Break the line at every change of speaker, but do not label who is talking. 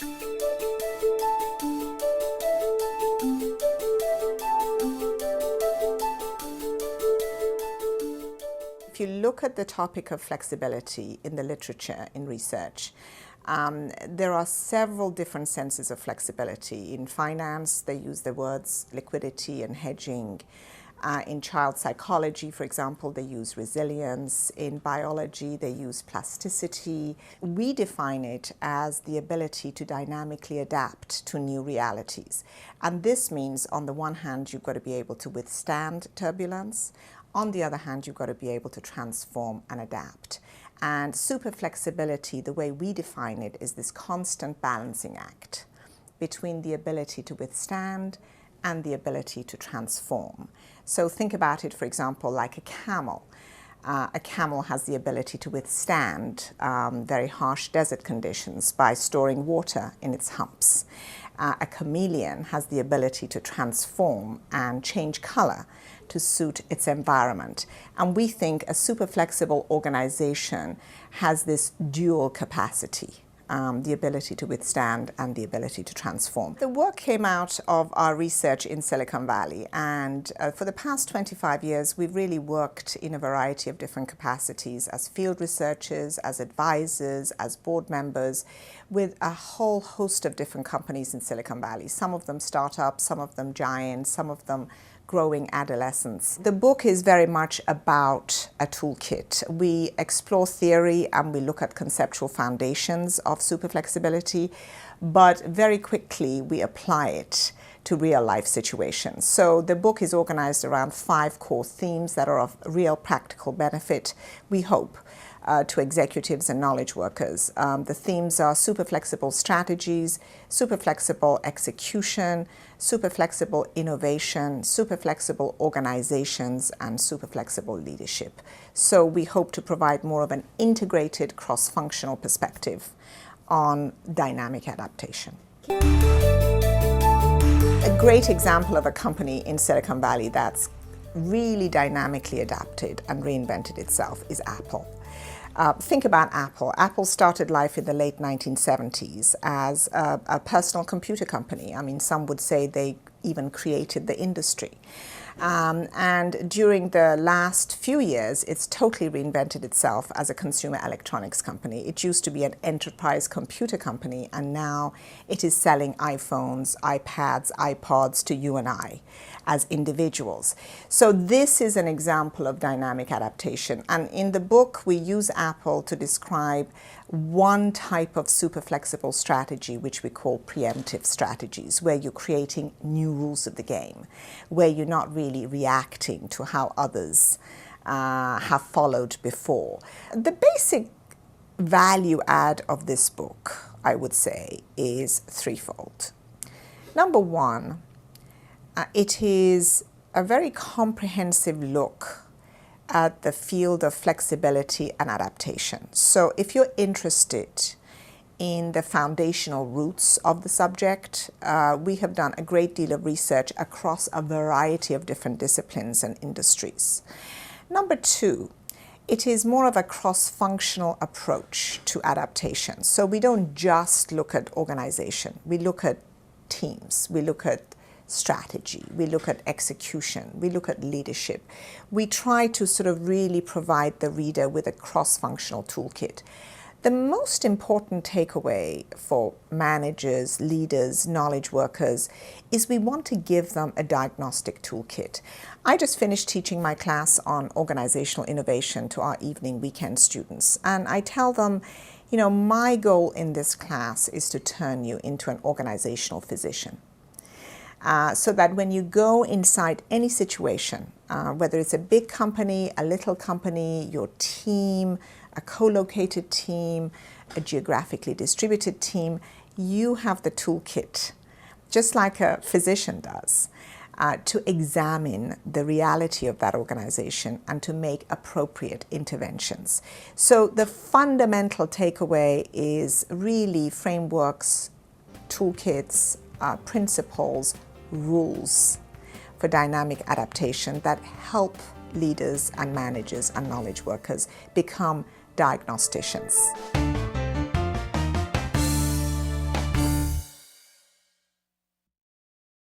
If you look at the topic of flexibility in the literature, in research, there are several different senses of flexibility. In finance, they use the words liquidity and hedging. In child psychology, for example, they use resilience. In biology, they use plasticity. We define it as the ability to dynamically adapt to new realities. And this means, on the one hand, you've got to be able to withstand turbulence. On the other hand, you've got to be able to transform and adapt. And super flexibility, the way we define it, is this constant balancing act between the ability to withstand and the ability to transform. So think about it, for example, like a camel. A camel has the ability to withstand very harsh desert conditions by storing water in its humps. A chameleon has the ability to transform and change color to suit its environment. And we think a super flexible organization has this dual capacity, the ability to withstand and the ability to transform. The work came out of our research in Silicon Valley, and for the past 25 years we've really worked in a variety of different capacities as field researchers, as advisors, as board members, with a whole host of different companies in Silicon Valley. Some of them startups, some of them giants, some of them growing adolescents. The book is very much about a toolkit. We explore theory and we look at conceptual foundations of super flexibility, but very quickly we apply it to real life situations. So the book is organized around 5 core themes that are of real practical benefit, we hope, to executives and knowledge workers. The themes are super flexible strategies, super flexible execution, super flexible innovation, super flexible organizations, and super flexible leadership. So we hope to provide more of an integrated cross-functional perspective on dynamic adaptation. A great example of a company in Silicon Valley that's really dynamically adapted and reinvented itself is Apple. Think about Apple. Apple started life in the late 1970s as a personal computer company. I mean, some would say they even created the industry. And during the last few years, it's totally reinvented itself as a consumer electronics company. It used to be an enterprise computer company, and now it is selling iPhones, iPads, iPods to you and I as individuals. So this is an example of dynamic adaptation. And in the book, we use Apple to describe one type of super flexible strategy, which we call preemptive strategies, where you're creating new rules of the game, where you're not really reacting to how others have followed before. The basic value add of this book, I would say, is threefold. Number one, it is a very comprehensive look at the field of flexibility and adaptation. So if you're interested in the foundational roots of the subject, we have done a great deal of research across a variety of different disciplines and industries. Number two, it is more of a cross-functional approach to adaptation. So we don't just look at organization, we look at teams, we look at strategy, we look at execution, we look at leadership. We try to sort of really provide the reader with a cross-functional toolkit. The most important takeaway for managers, leaders, knowledge workers is we want to give them a diagnostic toolkit. I just finished teaching my class on organizational innovation to our evening weekend students, and I tell them, you know, my goal in this class is to turn you into an organizational physician. So that when you go inside any situation, whether it's a big company, a little company, your team, a co-located team, a geographically distributed team, you have the toolkit, just like a physician does, to examine the reality of that organization and to make appropriate interventions. So the fundamental takeaway is really frameworks, toolkits, principles, rules for dynamic adaptation that help leaders and managers and knowledge workers become diagnosticians.